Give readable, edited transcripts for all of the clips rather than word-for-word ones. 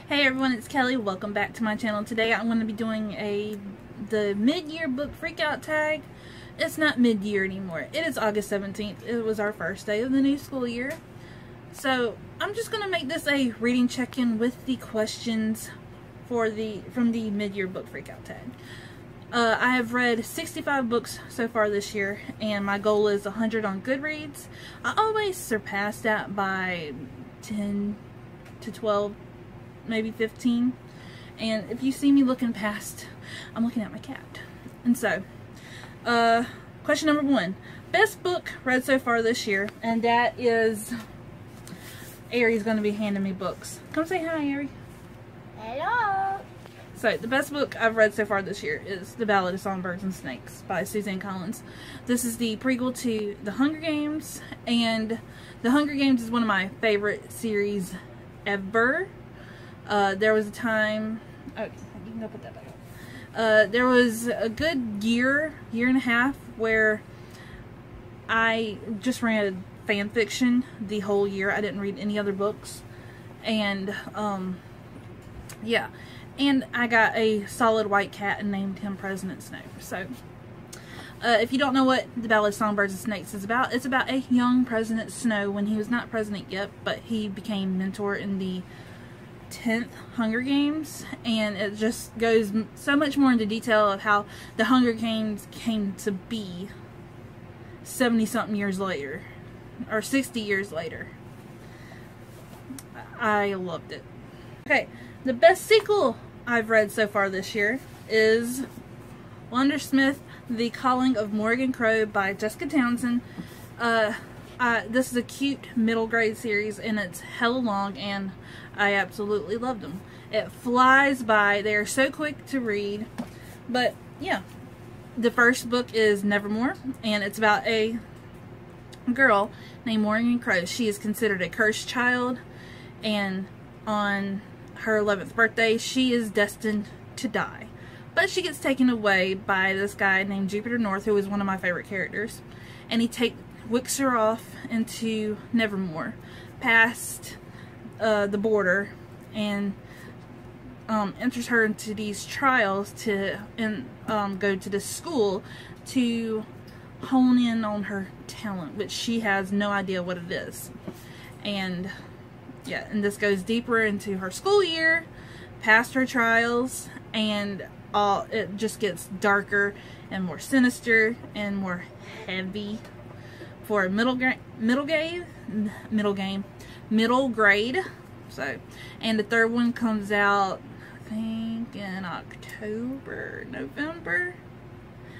Hey everyone, it's Kelly. Welcome back to my channel. Today I'm going to be doing the mid-year book freakout tag. It's not mid-year anymore. It is August 17th. It was our first day of the new school year. So I'm just going to make this a reading check-in with the questions from the mid-year book freakout tag. I have read 65 books so far this year, and my goal is 100 on Goodreads. I always surpass that by 10 to 12, maybe 15. And if you see me looking past, I'm looking at my cat. And so, question number 1. Best book read so far this year, and that is... Ari's going to be handing me books. Come say hi, Ari. Hello. So, the best book I've read so far this year is The Ballad of Songbirds and Snakes by Suzanne Collins. This is the prequel to The Hunger Games, and The Hunger Games is one of my favorite series ever. There was a time... Oh, you can go put that back up. There was a good year and a half where I just read fan fiction the whole year. I didn't read any other books. And, yeah. And I got a solid white cat and named him President Snow. So, if you don't know what The Ballad of Songbirds and Snakes is about, it's about a young President Snow when he was not president yet, but he became mentor in the 10th Hunger Games, and it just goes so much more into detail of how the Hunger Games came to be 70-something years later, or 60 years later. I loved it. Okay, the best sequel I've read so far this year is Wondersmith, The Calling of Morgan Crow by Jessica Townsend. This is a cute middle grade series, and it's hella long, and I absolutely loved them. It flies by. They are so quick to read. But yeah, the first book is Nevermore, and it's about a girl named Morgan Crow. She is considered a cursed child, and on her 11th birthday she is destined to die. But she gets taken away by this guy named Jupiter North, who is one of my favorite characters, and he wicks her off into Nevermore, past the border, and enters her into these trials to go to this school to hone in on her talent, which she has no idea what it is. And yeah, and this goes deeper into her school year, past her trials, and it just gets darker and more sinister and more heavy for a middle grade. So, and the third one comes out, I think, in November.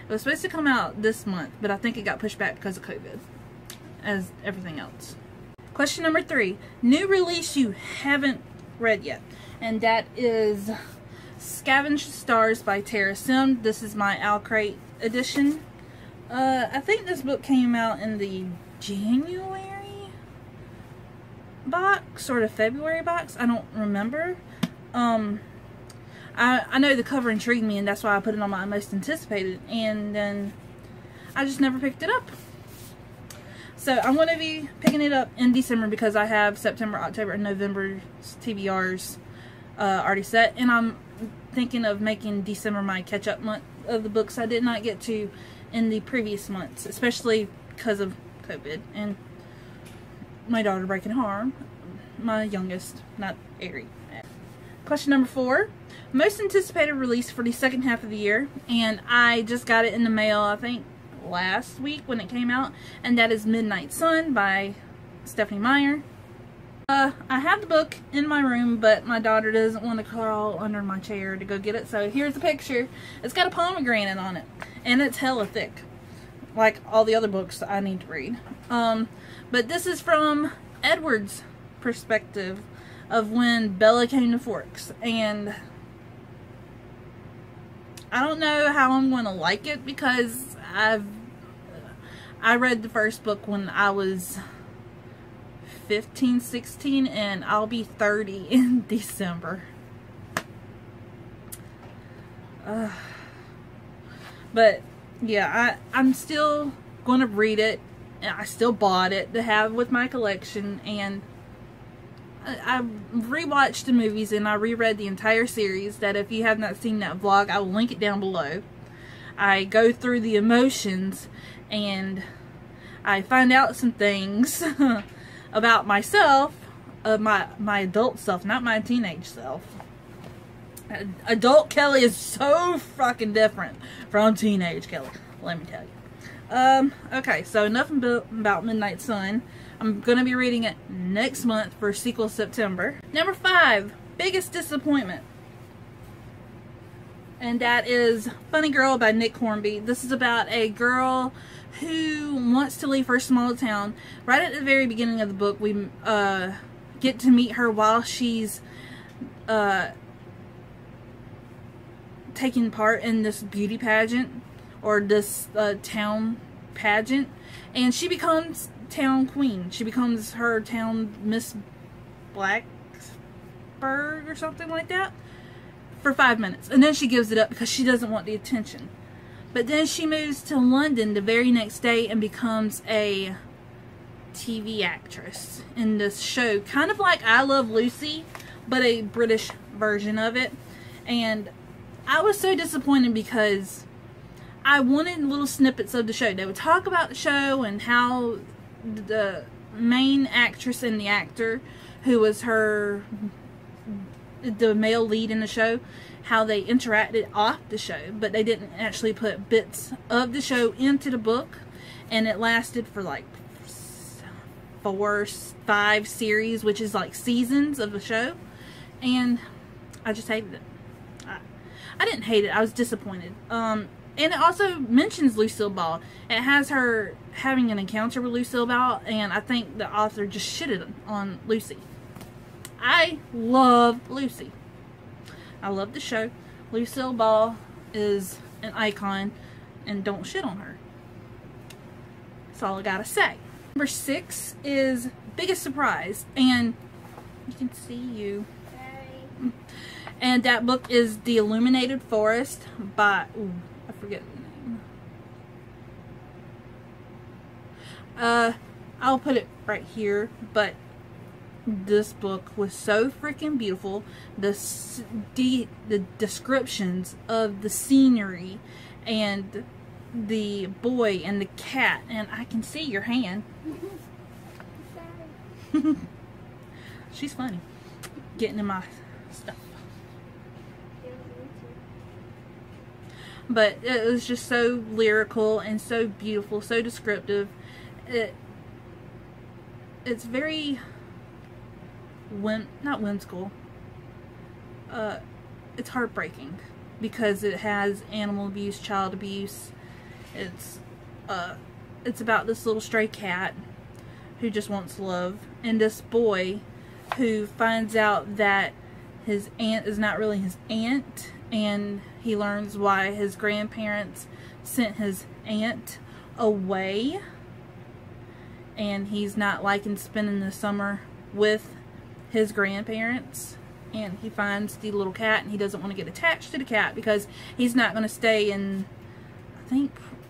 It was supposed to come out this month, but I think it got pushed back because of COVID, as everything else. Question number 3, new release you haven't read yet, and that is Scavenge Stars by Tara Sim. This is my Owlcrate edition. I think this book came out in the January box, sort of February box. I don't remember. I know the cover intrigued me, and that's why I put it on my most anticipated, and then I just never picked it up. So I'm going to be picking it up in December because I have September, October, and November TBRs already set, and I'm thinking of making December my catch-up month of the books I did not get to in the previous months, especially because of COVID and my daughter breaking her arm. My youngest, not Ari. Question number 4, most anticipated release for the second half of the year, and I just got it in the mail, I think last week when it came out, and that is Midnight Sun by Stephanie Meyer. I have the book in my room, but my daughter doesn't want to crawl under my chair to go get it, so here's the picture. It's got a pomegranate on it, and it's hella thick, like all the other books I need to read. But this is from Edward's perspective of when Bella came to Forks, and I don't know how I'm going to like it because I read the first book when I was 15, 16, and I'll be 30 in December. But yeah, I'm still going to read it. I still bought it to have with my collection, and I rewatched the movies and I reread the entire series. That if you have not seen that vlog, I will link it down below. I go through the emotions and I find out some things about myself, my adult self, not my teenage self. Adult Kelly is so fucking different from teenage Kelly, let me tell you. Okay, so enough about Midnight Sun. I'm going to be reading it next month for sequel September. Number 5, biggest disappointment. And that is Funny Girl by Nick Hornby. This is about a girl who wants to leave her small town. Right at the very beginning of the book, we get to meet her while she's taking part in this beauty pageant, or this town pageant, and she becomes town queen. She becomes her town Miss Blacksburg or something like that for 5 minutes, and then she gives it up because she doesn't want the attention. But then she moves to London the very next day and becomes a TV actress in this show, kind of like I Love Lucy, but a British version of it. And I was so disappointed because I wanted little snippets of the show. They would talk about the show and how the main actress and the actor, who was the male lead in the show, how they interacted off the show, but they didn't actually put bits of the show into the book. And it lasted for like 4, 5 series, which is like seasons of the show, and I just hated it. I didn't hate it, I was disappointed. And it also mentions Lucille Ball. It has her having an encounter with Lucille Ball, and I think the author just shitted on Lucy. I love Lucy. I love the show. Lucille Ball is an icon, and don't shit on her. That's all I gotta say. Number 6 is Biggest Surprise, and you can see you. Sorry. And that book is The Illuminated Forest by, ooh, I forget the name. I'll put it right here, but this book was so freaking beautiful. The descriptions of the scenery and the boy and the cat, and I can see your hand. Sorry. She's funny. Getting in my stuff. But it was just so lyrical and so beautiful, so descriptive. It's very not whimsical. It's heartbreaking because it has animal abuse, child abuse. It's about this little stray cat who just wants love, and this boy who finds out that his aunt is not really his aunt, and he learns why his grandparents sent his aunt away, and he's not liking spending the summer with his grandparents. And he finds the little cat, and he doesn't want to get attached to the cat because he's not going to stay in,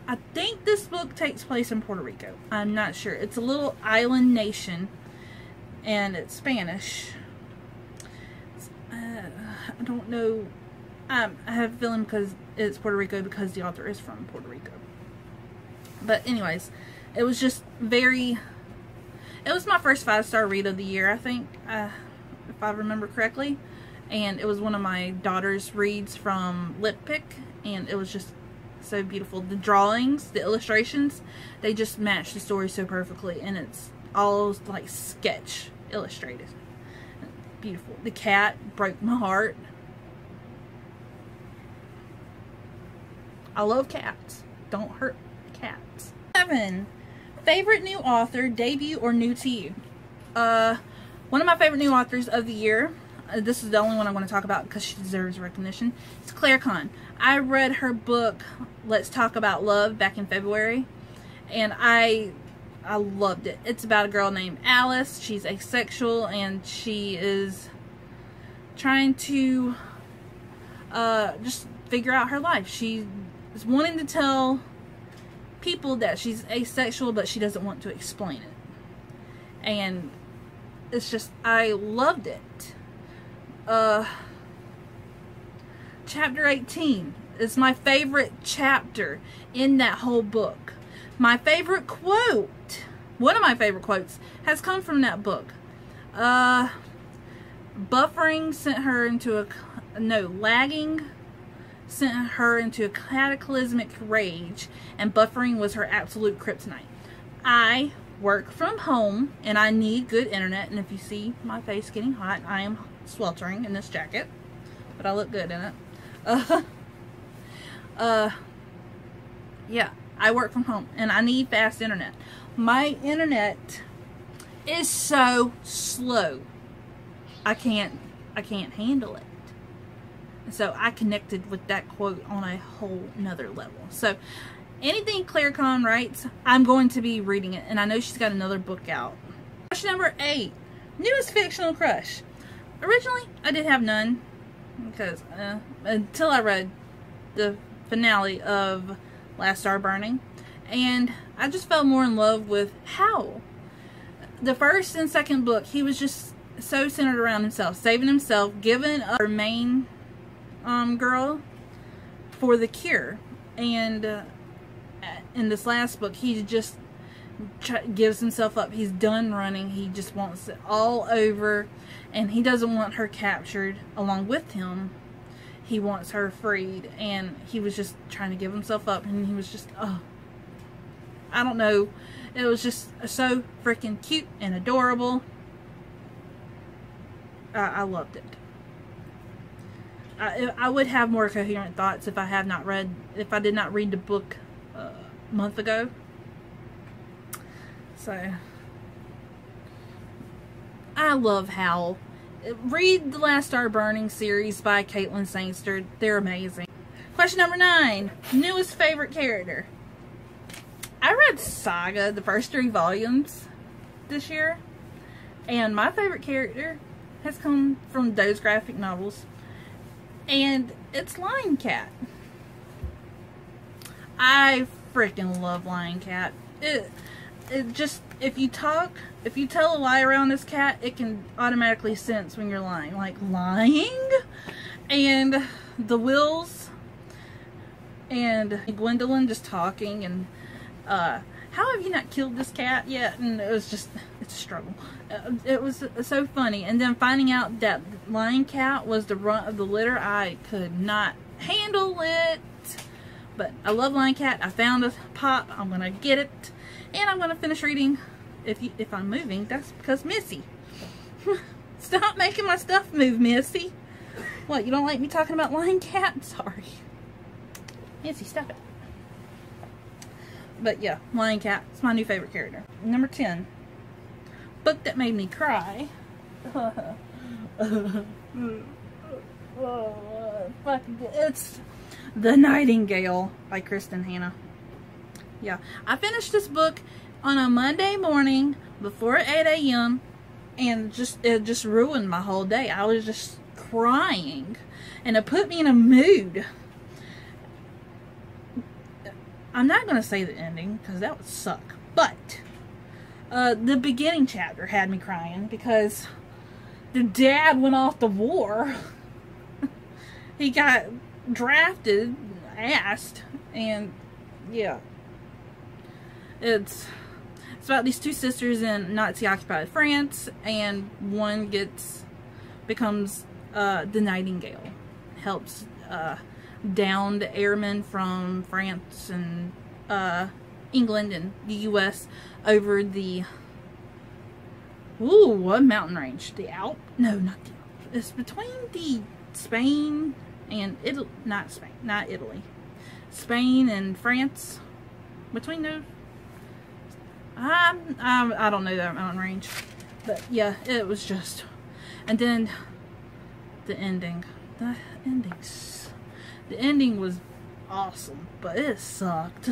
I think this book takes place in Puerto Rico. I'm not sure. It's a little island nation, and it's Spanish. I don't know. I have a feeling because it's Puerto Rico because the author is from Puerto Rico. But anyways, it was just very, it was my first 5-star read of the year, I think, if I remember correctly. And it was one of my daughter's reads from Lip Pick, and it was just so beautiful. The drawings, the illustrations, they just match the story so perfectly, and it's all like sketch illustrated. Beautiful. The cat broke my heart. I love cats. Don't hurt cats. 7. Favorite new author, debut or new to you? One of my favorite new authors of the year, this is the only one I want to talk about because she deserves recognition, it's Claire Kahn. I read her book, Let's Talk About Love, back in February, and I loved it. It's about a girl named Alice. She's asexual, and she is trying to just figure out her life. She is wanting to tell people that she's asexual, but she doesn't want to explain it. And it's just, I loved it. Chapter 18 is my favorite chapter in that whole book. My favorite quote, one of my favorite quotes, has come from that book. Buffering sent her into lagging sent her into a cataclysmic rage, and buffering was her absolute kryptonite. I work from home, and I need good internet, and if you see my face getting hot, I am sweltering in this jacket, but I look good in it. Yeah, I work from home, and I need fast internet. My internet is so slow. I can't handle it. So I connected with that quote on a whole nother level. So anything Claire Kahn writes, I'm going to be reading it, and I know she's got another book out. Crush number 8, newest fictional crush. Originally, I did have none, because until I read the finale of Last Star Burning, and I just fell more in love with Hal. The first and second book, he was just so centered around himself, saving himself, giving up her main girl for the cure, and in this last book, he just gives himself up. He's done running. He just wants it all over, and he doesn't want her captured along with him. He wants her freed, and he was just trying to give himself up, and he was just, oh, I don't know. It was just so freaking cute and adorable. I loved it. I would have more coherent thoughts if I did not read the book a month ago. So, I love Howl. Read the Last Star Burning series by Caitlin Sainster. They're amazing. Question number 9. Newest favorite character. I read Saga, the first 3 volumes this year. And my favorite character has come from those graphic novels. And it's Lion Cat. I freaking love Lion Cat. It just, if you tell a lie around this cat, it can automatically sense when you're lying. Like, lying? And the Wills and Gwendolyn just talking, and how have you not killed this cat yet? And it was just, it's a struggle. It was so funny. And then finding out that Lion Cat was the runt of the litter, I could not handle it. But I love Lion Cat. I found a pop. I'm going to get it. And I'm going to finish reading. If I'm moving, that's because Missy. Stop making my stuff move, Missy. What, you don't like me talking about Lion Cat? I'm sorry. Missy, stop it. But yeah, Lion Cat is my new favorite character. Number 10. Book that made me cry. It's The Nightingale by Kristen Hanna. Yeah, I finished this book on a Monday morning before 8 a.m. and it just ruined my whole day. I was just crying, and it put me in a mood. I'm not going to say the ending because that would suck, but the beginning chapter had me crying because the dad went off to war. He got drafted, asked, and yeah. It's about these 2 sisters in Nazi-occupied France, and one becomes the Nightingale. Helps downed airmen from France and England and the U.S. over the what mountain range? The Alp? No, not the Alp. It's between the Spain and Italy. Not Spain, not Italy. Spain and France. Between those. I don't know that mountain range, but yeah, it was just, and then the ending was awesome, but it sucked.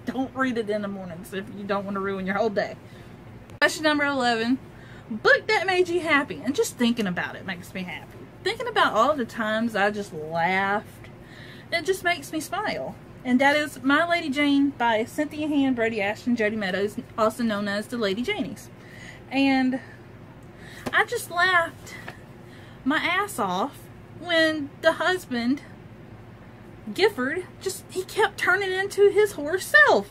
Don't read it in the mornings if you don't want to ruin your whole day. Question number 11, book that made you happy. And just thinking about it makes me happy. Thinking about all the times I just laughed, it just makes me smile. And that is My Lady Jane by Cynthia Hand, Brody Ashton, Jody Meadows, also known as the Lady Janies. And I just laughed my ass off when the husband, Gifford, he kept turning into his horse self.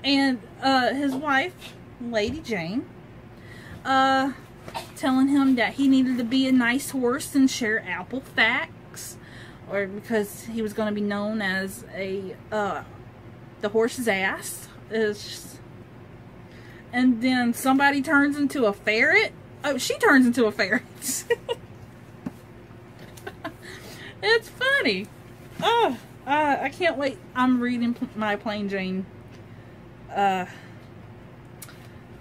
And his wife, Lady Jane, telling him that he needed to be a nice horse and share apple facts, or because he was going to be known as the horse's ass. And then somebody turns into a ferret. Oh, she turns into a ferret. It's funny. Oh, I can't wait. I'm reading my Plain Jane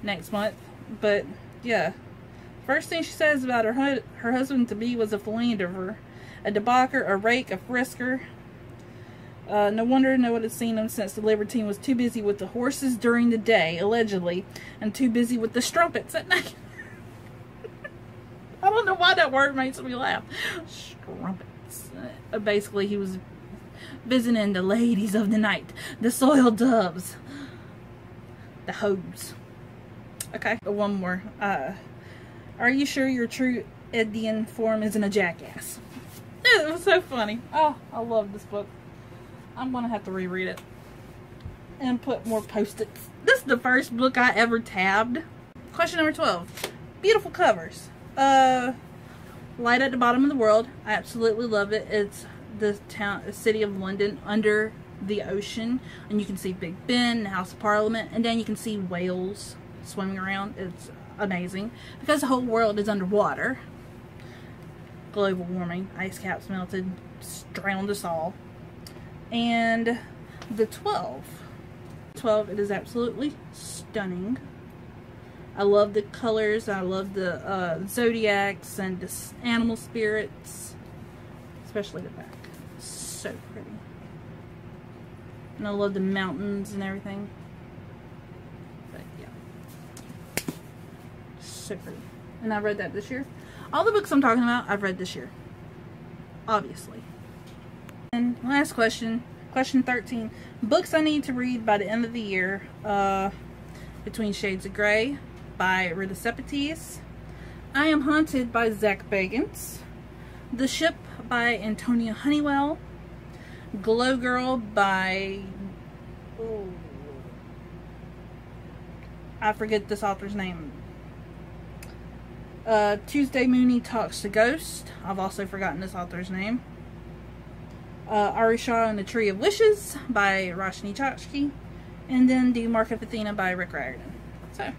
next month. But yeah, first thing she says about her husband-to-be was a philanderer, a debaucher, a rake, a frisker. No wonder no one had seen him since the libertine was too busy with the horses during the day, allegedly, and too busy with the strumpets at night. I don't know why that word makes me laugh. Strumpets. Basically, he was visiting the ladies of the night, the soiled doves, the hoes. Okay, one more. Are you sure your true Edian form isn't a jackass? It was so funny. Oh, I love this book. I'm gonna have to reread it and put more post-its. This is the first book I ever tabbed. Question number 12. Beautiful covers. Light at the Bottom of the World. I absolutely love it. It's the city of London under the ocean, and you can see Big Ben, the House of Parliament, and then you can see whales swimming around. It's amazing because the whole world is underwater. Global warming, ice caps melted, drowned us all. And the 12, it is absolutely stunning. I love the colors. I love the zodiacs and the animal spirits, especially the back. So pretty. And I love the mountains and everything. But yeah, so pretty. And I read that this year. All the books I'm talking about, I've read this year, obviously. And last question, question 13. Books I need to read by the end of the year. Between Shades of Grey by Rita Sepetys, I Am Haunted by Zach Bagans, The Ship by Antonia Honeywell, Glow Girl by, I forget this author's name. Tuesday Mooney Talks to Ghost. I've also forgotten this author's name. Ari Shaw and the Tree of Wishes by Roshni Chachki. And then The Mark of Athena by Rick Riordan. So,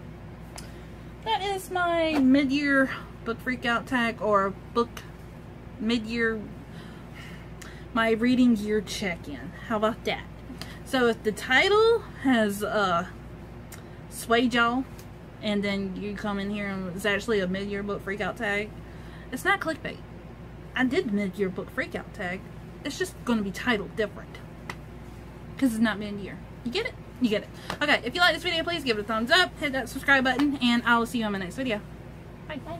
that is my mid-year book freakout tag, or book mid-year, my reading year check-in. How about that? So if the title has swayed y'all, and then you come in here and it's actually a mid-year book freakout tag, it's not clickbait. I did the mid-year book freakout tag. It's just going to be titled different because it's not mid-year. You get it? You get it. Okay, if you like this video, please give it a thumbs up, hit that subscribe button, and I will see you on my next video. Bye. Bye.